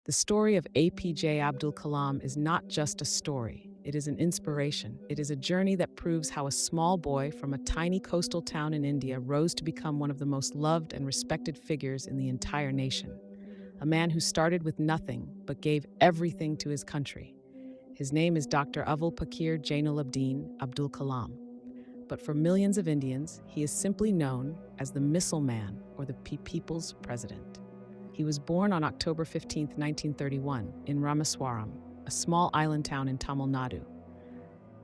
The story of A.P.J. Abdul Kalam is not just a story, it is an inspiration. It is a journey that proves how a small boy from a tiny coastal town in India rose to become one of the most loved and respected figures in the entire nation. A man who started with nothing but gave everything to his country. His name is Dr. Avul Pakir Jainul-Abdin Abdul Kalam. But for millions of Indians, he is simply known as the Missile Man or the People's President. He was born on October 15, 1931, in Rameswaram, a small island town in Tamil Nadu.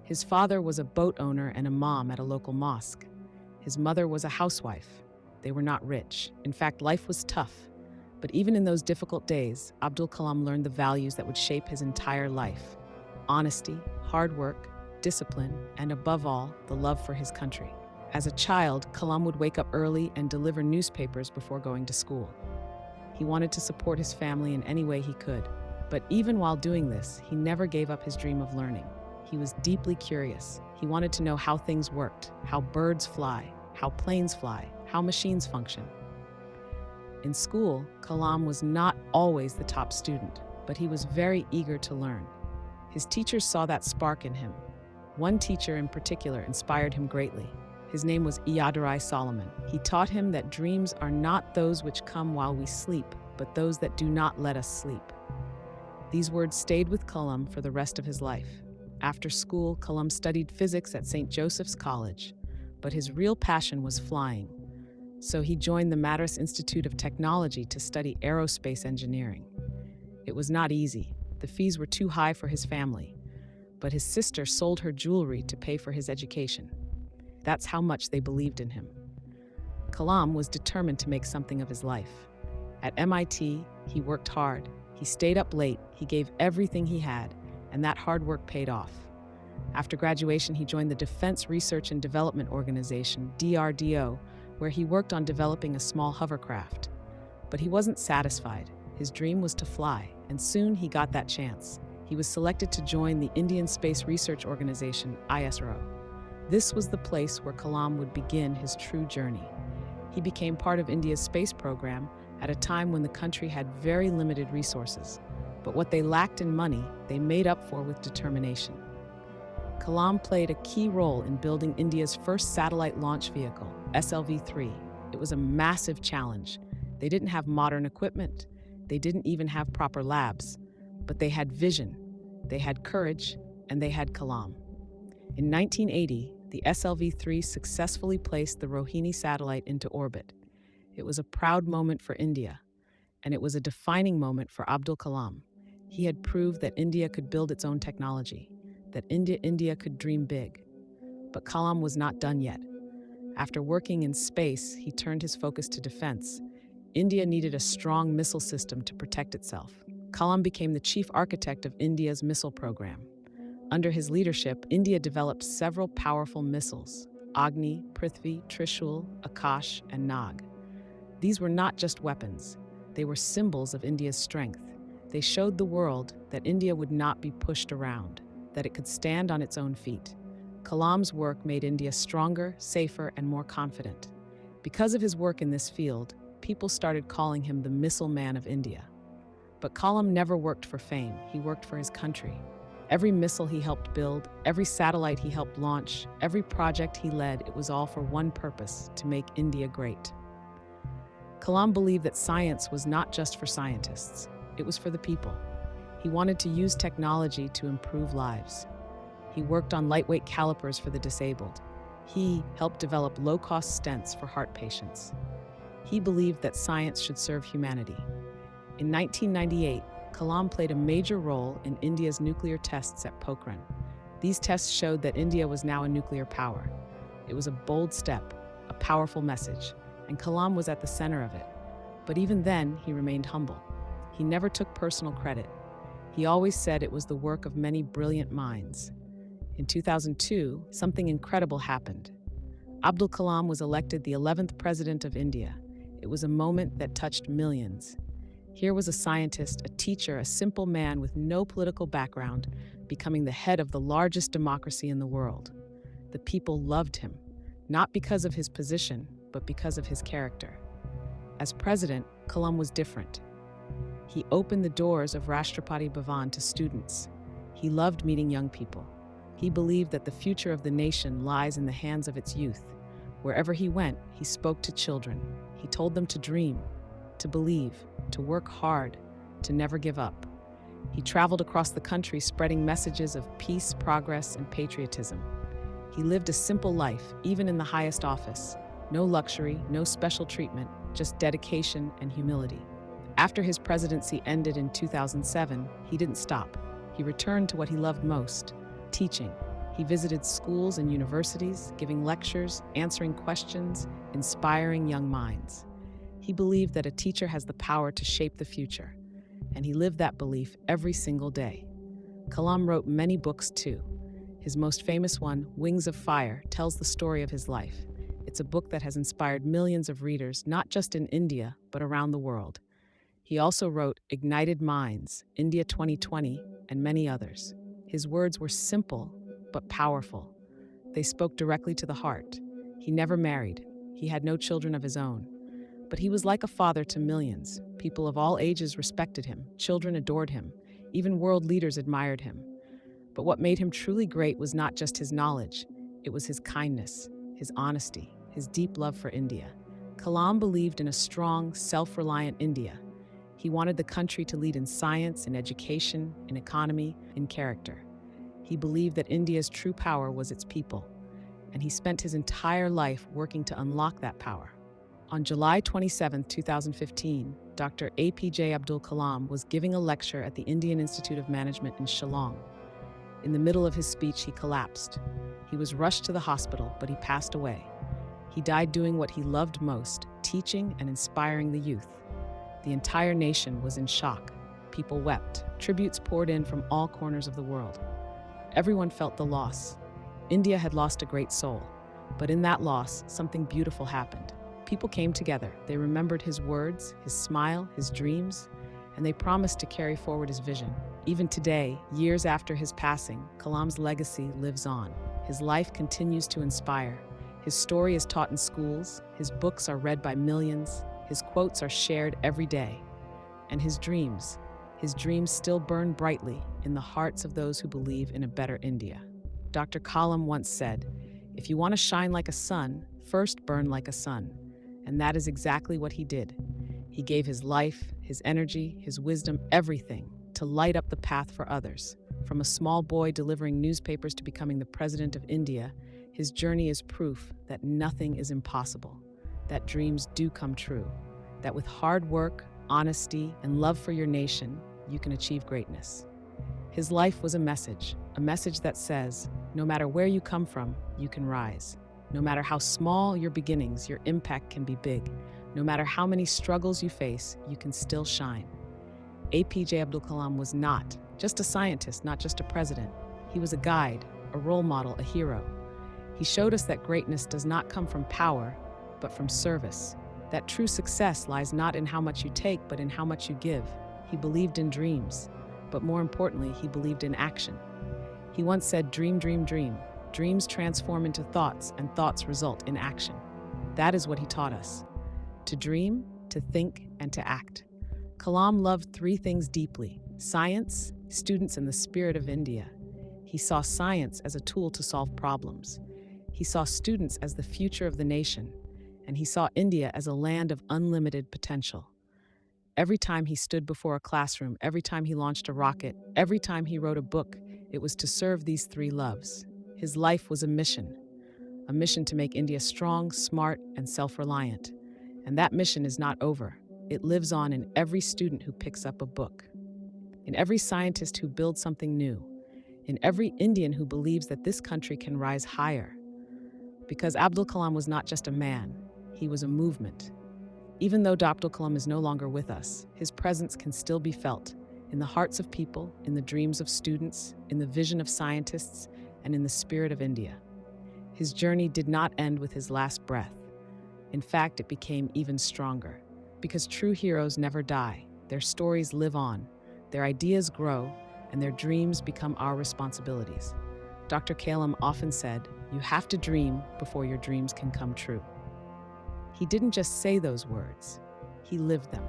His father was a boat owner and imam at a local mosque. His mother was a housewife. They were not rich. In fact, life was tough. But even in those difficult days, Abdul Kalam learned the values that would shape his entire life: honesty, hard work, discipline, and above all, the love for his country. As a child, Kalam would wake up early and deliver newspapers before going to school. He wanted to support his family in any way he could. But even while doing this, he never gave up his dream of learning. He was deeply curious. He wanted to know how things worked, how birds fly, how planes fly, how machines function. In school, Kalam was not always the top student, but he was very eager to learn. His teachers saw that spark in him. One teacher in particular inspired him greatly. His name was Iyadurai Solomon. He taught him that dreams are not those which come while we sleep, but those that do not let us sleep. These words stayed with Kalam for the rest of his life. After school, Kalam studied physics at St. Joseph's College, but his real passion was flying. So he joined the Madras Institute of Technology to study aerospace engineering. It was not easy. The fees were too high for his family, but his sister sold her jewelry to pay for his education. That's how much they believed in him. Kalam was determined to make something of his life. At MIT, he worked hard. He stayed up late. He gave everything he had, and that hard work paid off. After graduation, he joined the Defense Research and Development Organization, DRDO, where he worked on developing a small hovercraft. But he wasn't satisfied. His dream was to fly, and soon he got that chance. He was selected to join the Indian Space Research Organization, ISRO. This was the place where Kalam would begin his true journey. He became part of India's space program at a time when the country had very limited resources. But what they lacked in money, they made up for with determination. Kalam played a key role in building India's first satellite launch vehicle, SLV-3. It was a massive challenge. They didn't have modern equipment. They didn't even have proper labs. But they had vision, they had courage, and they had Kalam. In 1980, the SLV-3 successfully placed the Rohini satellite into orbit. It was a proud moment for India, and it was a defining moment for Abdul Kalam. He had proved that India could build its own technology, that India could dream big. But Kalam was not done yet. After working in space, he turned his focus to defense. India needed a strong missile system to protect itself. Kalam became the chief architect of India's missile program. Under his leadership, India developed several powerful missiles: Agni, Prithvi, Trishul, Akash, and Nag. These were not just weapons. They were symbols of India's strength. They showed the world that India would not be pushed around, that it could stand on its own feet. Kalam's work made India stronger, safer, and more confident. Because of his work in this field, people started calling him the Missile Man of India. But Kalam never worked for fame. He worked for his country. Every missile he helped build, every satellite he helped launch, every project he led, it was all for one purpose: to make India great. Kalam believed that science was not just for scientists, it was for the people. He wanted to use technology to improve lives. He worked on lightweight calipers for the disabled. He helped develop low-cost stents for heart patients. He believed that science should serve humanity. In 1998, Kalam played a major role in India's nuclear tests at Pokhran. These tests showed that India was now a nuclear power. It was a bold step, a powerful message, and Kalam was at the center of it. But even then, he remained humble. He never took personal credit. He always said it was the work of many brilliant minds. In 2002, something incredible happened. Abdul Kalam was elected the 11th President of India. It was a moment that touched millions. Here was a scientist, a teacher, a simple man with no political background, becoming the head of the largest democracy in the world. The people loved him, not because of his position, but because of his character. As president, Kalam was different. He opened the doors of Rashtrapati Bhavan to students. He loved meeting young people. He believed that the future of the nation lies in the hands of its youth. Wherever he went, he spoke to children. He told them to dream, to believe, to work hard, to never give up. He traveled across the country spreading messages of peace, progress, and patriotism. He lived a simple life, even in the highest office. No luxury, no special treatment, just dedication and humility. After his presidency ended in 2007, he didn't stop. He returned to what he loved most, teaching. He visited schools and universities, giving lectures, answering questions, inspiring young minds. He believed that a teacher has the power to shape the future, and he lived that belief every single day. Kalam wrote many books too. His most famous one, Wings of Fire, tells the story of his life. It's a book that has inspired millions of readers, not just in India, but around the world. He also wrote Ignited Minds, India 2020, and many others. His words were simple, but powerful. They spoke directly to the heart. He never married. He had no children of his own. But he was like a father to millions. People of all ages respected him. Children adored him. Even world leaders admired him. But what made him truly great was not just his knowledge. It was his kindness, his honesty, his deep love for India. Kalam believed in a strong, self-reliant India. He wanted the country to lead in science, in education, in economy, in character. He believed that India's true power was its people, and he spent his entire life working to unlock that power. On July 27, 2015, Dr. A.P.J. Abdul Kalam was giving a lecture at the Indian Institute of Management in Shillong. In the middle of his speech, he collapsed. He was rushed to the hospital, but he passed away. He died doing what he loved most, teaching and inspiring the youth. The entire nation was in shock. People wept. Tributes poured in from all corners of the world. Everyone felt the loss. India had lost a great soul, but in that loss, something beautiful happened. People came together. They remembered his words, his smile, his dreams, and they promised to carry forward his vision. Even today, years after his passing, Kalam's legacy lives on. His life continues to inspire. His story is taught in schools, his books are read by millions, his quotes are shared every day. And his dreams still burn brightly in the hearts of those who believe in a better India. Dr. Kalam once said, "If you want to shine like a sun, first burn like a sun." And that is exactly what he did. He gave his life, his energy, his wisdom, everything to light up the path for others. From a small boy delivering newspapers to becoming the President of India, his journey is proof that nothing is impossible, that dreams do come true, that with hard work, honesty, and love for your nation, you can achieve greatness. His life was a message that says, no matter where you come from, you can rise. No matter how small your beginnings, your impact can be big. No matter how many struggles you face, you can still shine. A.P.J. Abdul Kalam was not just a scientist, not just a president. He was a guide, a role model, a hero. He showed us that greatness does not come from power, but from service. That true success lies not in how much you take, but in how much you give. He believed in dreams, but more importantly, he believed in action. He once said, "Dream, dream, dream. Dreams transform into thoughts, and thoughts result in action." That is what he taught us: to dream, to think, and to act. Kalam loved three things deeply: science, students, and the spirit of India. He saw science as a tool to solve problems. He saw students as the future of the nation, and he saw India as a land of unlimited potential. Every time he stood before a classroom, every time he launched a rocket, every time he wrote a book, it was to serve these three loves. His life was a mission to make India strong, smart, and self-reliant. And that mission is not over. It lives on in every student who picks up a book, in every scientist who builds something new, in every Indian who believes that this country can rise higher. Because Abdul Kalam was not just a man, he was a movement. Even though Dr. Kalam is no longer with us, his presence can still be felt in the hearts of people, in the dreams of students, in the vision of scientists, and in the spirit of India. His journey did not end with his last breath. In fact, it became even stronger. Because true heroes never die. Their stories live on, their ideas grow, and their dreams become our responsibilities. Dr. Kalam often said, "You have to dream before your dreams can come true." He didn't just say those words, he lived them.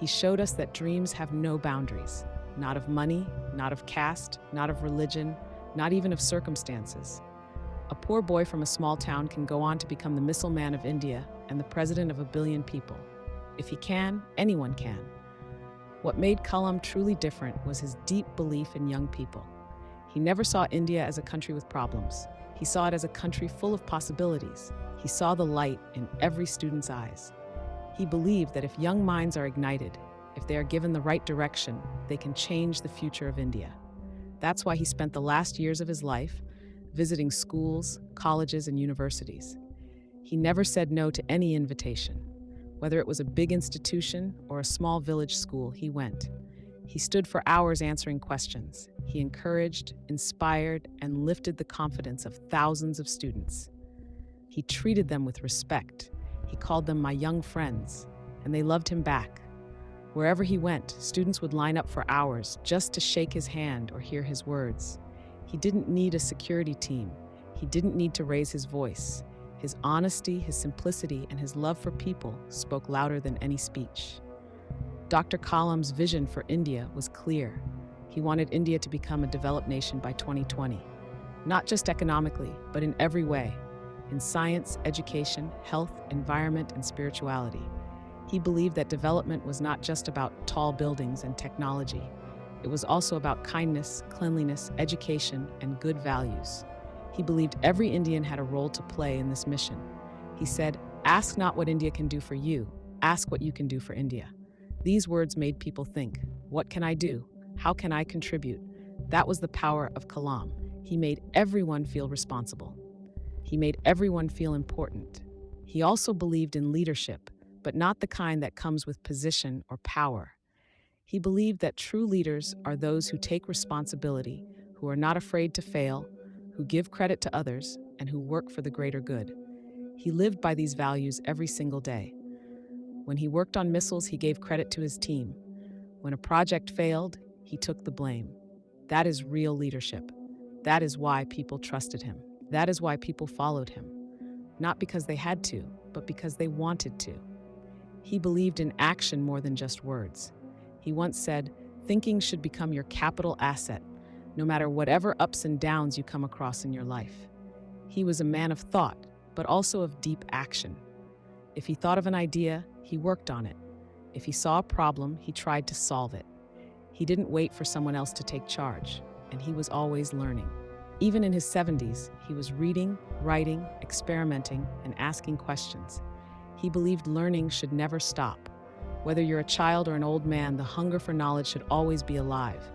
He showed us that dreams have no boundaries, not of money, not of caste, not of religion, not even of circumstances. A poor boy from a small town can go on to become the missile man of India and the president of a billion people. If he can, anyone can. What made Kalam truly different was his deep belief in young people. He never saw India as a country with problems. He saw it as a country full of possibilities. He saw the light in every student's eyes. He believed that if young minds are ignited, if they are given the right direction, they can change the future of India. That's why he spent the last years of his life visiting schools, colleges, and universities. He never said no to any invitation. Whether it was a big institution or a small village school, he went. He stood for hours answering questions. He encouraged, inspired, and lifted the confidence of thousands of students. He treated them with respect. He called them my young friends, and they loved him back. Wherever he went, students would line up for hours just to shake his hand or hear his words. He didn't need a security team. He didn't need to raise his voice. His honesty, his simplicity, and his love for people spoke louder than any speech. Dr. Kalam's vision for India was clear. He wanted India to become a developed nation by 2020, not just economically, but in every way, in science, education, health, environment, and spirituality. He believed that development was not just about tall buildings and technology. It was also about kindness, cleanliness, education, and good values. He believed every Indian had a role to play in this mission. He said, "Ask not what India can do for you, ask what you can do for India." These words made people think, what can I do? How can I contribute? That was the power of Kalam. He made everyone feel responsible. He made everyone feel important. He also believed in leadership, but not the kind that comes with position or power. He believed that true leaders are those who take responsibility, who are not afraid to fail, who give credit to others, and who work for the greater good. He lived by these values every single day. When he worked on missiles, he gave credit to his team. When a project failed, he took the blame. That is real leadership. That is why people trusted him. That is why people followed him. Not because they had to, but because they wanted to. He believed in action more than just words. He once said, "Thinking should become your capital asset, no matter whatever ups and downs you come across in your life." He was a man of thought, but also of deep action. If he thought of an idea, he worked on it. If he saw a problem, he tried to solve it. He didn't wait for someone else to take charge, and he was always learning. Even in his 70s, he was reading, writing, experimenting, and asking questions. He believed learning should never stop. Whether you're a child or an old man, the hunger for knowledge should always be alive.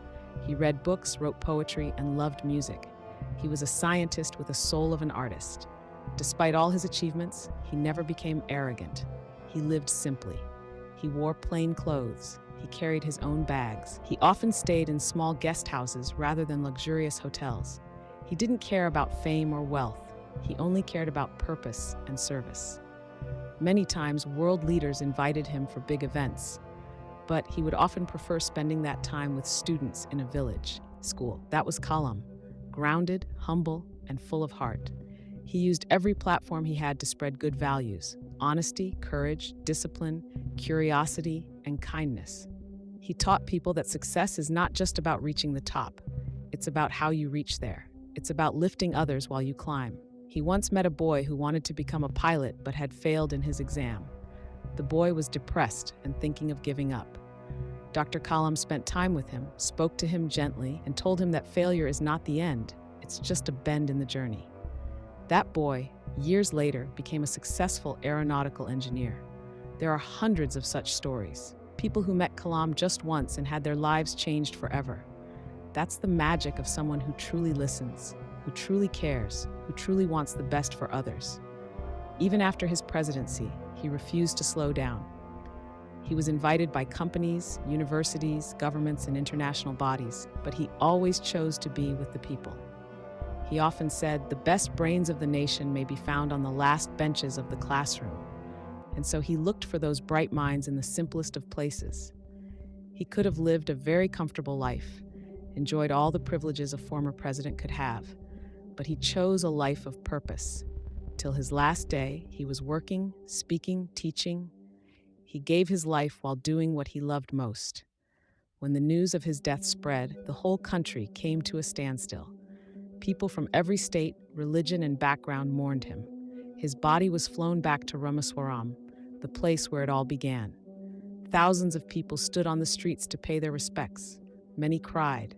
He read books, wrote poetry, and loved music. He was a scientist with the soul of an artist. Despite all his achievements, he never became arrogant. He lived simply. He wore plain clothes. He carried his own bags. He often stayed in small guest houses rather than luxurious hotels. He didn't care about fame or wealth. He only cared about purpose and service. Many times, world leaders invited him for big events, but he would often prefer spending that time with students in a village school. That was Kalam, grounded, humble, and full of heart. He used every platform he had to spread good values: honesty, courage, discipline, curiosity, and kindness. He taught people that success is not just about reaching the top. It's about how you reach there. It's about lifting others while you climb. He once met a boy who wanted to become a pilot but had failed in his exam. The boy was depressed and thinking of giving up. Dr. Kalam spent time with him, spoke to him gently, and told him that failure is not the end. It's just a bend in the journey. That boy, years later, became a successful aeronautical engineer. There are hundreds of such stories. People who met Kalam just once and had their lives changed forever. That's the magic of someone who truly listens, who truly cares, who truly wants the best for others. Even after his presidency, he refused to slow down. He was invited by companies, universities, governments, and international bodies, but he always chose to be with the people. He often said, "The best brains of the nation may be found on the last benches of the classroom." And so he looked for those bright minds in the simplest of places. He could have lived a very comfortable life, enjoyed all the privileges a former president could have, but he chose a life of purpose. Till his last day, he was working, speaking, teaching. He gave his life while doing what he loved most. When the news of his death spread, the whole country came to a standstill. People from every state, religion, and background mourned him. His body was flown back to Rameswaram, the place where it all began. Thousands of people stood on the streets to pay their respects. Many cried.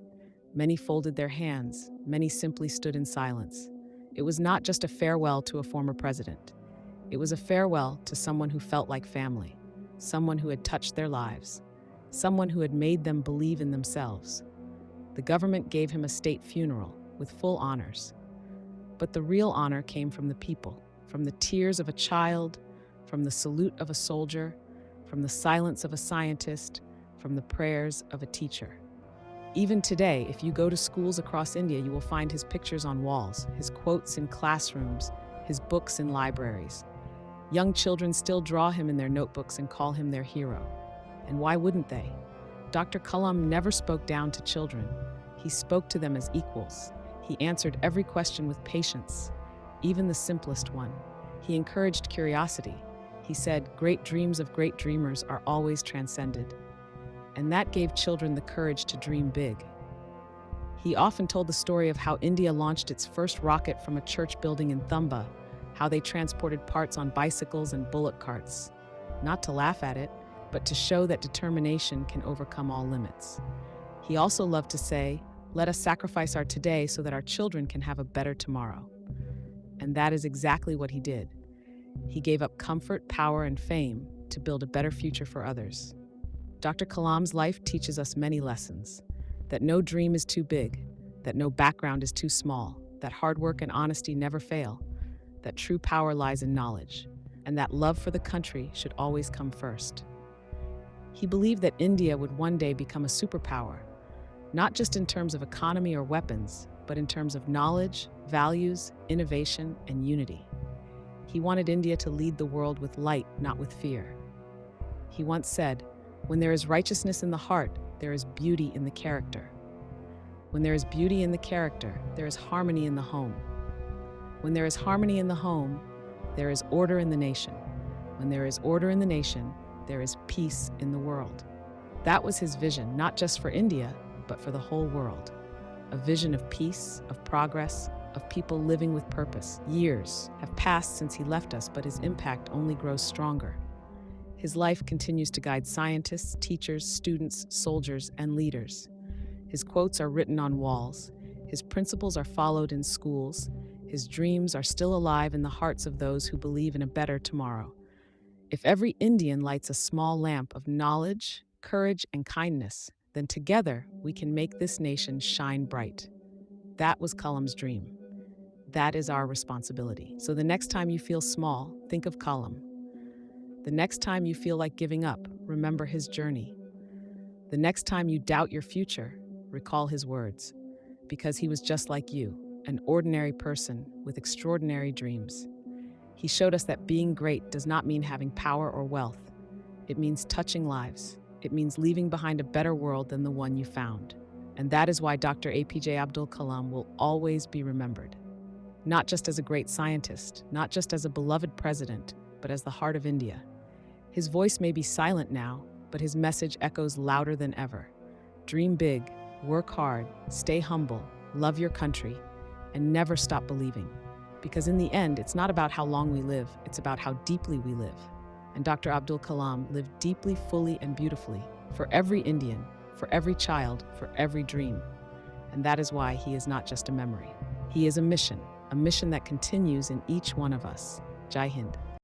Many folded their hands. Many simply stood in silence. It was not just a farewell to a former president. It was a farewell to someone who felt like family, someone who had touched their lives, someone who had made them believe in themselves. The government gave him a state funeral with full honors. But the real honor came from the people, from the tears of a child, from the salute of a soldier, from the silence of a scientist, from the prayers of a teacher. Even today, if you go to schools across India, you will find his pictures on walls, his quotes in classrooms, his books in libraries. Young children still draw him in their notebooks and call him their hero. And why wouldn't they? Dr. Kalam never spoke down to children. He spoke to them as equals. He answered every question with patience, even the simplest one. He encouraged curiosity. He said, "Great dreams of great dreamers are always transcended." And that gave children the courage to dream big. He often told the story of how India launched its first rocket from a church building in Thumba, how they transported parts on bicycles and bullock carts. Not to laugh at it, but to show that determination can overcome all limits. He also loved to say, "Let us sacrifice our today so that our children can have a better tomorrow." And that is exactly what he did. He gave up comfort, power, and fame to build a better future for others. Dr. Kalam's life teaches us many lessons: that no dream is too big, that no background is too small, that hard work and honesty never fail, that true power lies in knowledge, and that love for the country should always come first. He believed that India would one day become a superpower, not just in terms of economy or weapons, but in terms of knowledge, values, innovation, and unity. He wanted India to lead the world with light, not with fear. He once said, "When there is righteousness in the heart, there is beauty in the character. When there is beauty in the character, there is harmony in the home. When there is harmony in the home, there is order in the nation. When there is order in the nation, there is peace in the world." That was his vision, not just for India, but for the whole world. A vision of peace, of progress, of people living with purpose. Years have passed since he left us, but his impact only grows stronger. His life continues to guide scientists, teachers, students, soldiers, and leaders. His quotes are written on walls. His principles are followed in schools. His dreams are still alive in the hearts of those who believe in a better tomorrow. If every Indian lights a small lamp of knowledge, courage, and kindness, then together we can make this nation shine bright. That was Kalam's dream. That is our responsibility. So the next time you feel small, think of Kalam. The next time you feel like giving up, remember his journey. The next time you doubt your future, recall his words. Because he was just like you, an ordinary person with extraordinary dreams. He showed us that being great does not mean having power or wealth. It means touching lives. It means leaving behind a better world than the one you found. And that is why Dr. A.P.J. Abdul Kalam will always be remembered. Not just as a great scientist, not just as a beloved president, but as the heart of India. His voice may be silent now, but his message echoes louder than ever. Dream big, work hard, stay humble, love your country, and never stop believing. Because in the end, it's not about how long we live, it's about how deeply we live. And Dr. Abdul Kalam lived deeply, fully, and beautifully for every Indian, for every child, for every dream. And that is why he is not just a memory. He is a mission that continues in each one of us. Jai Hind.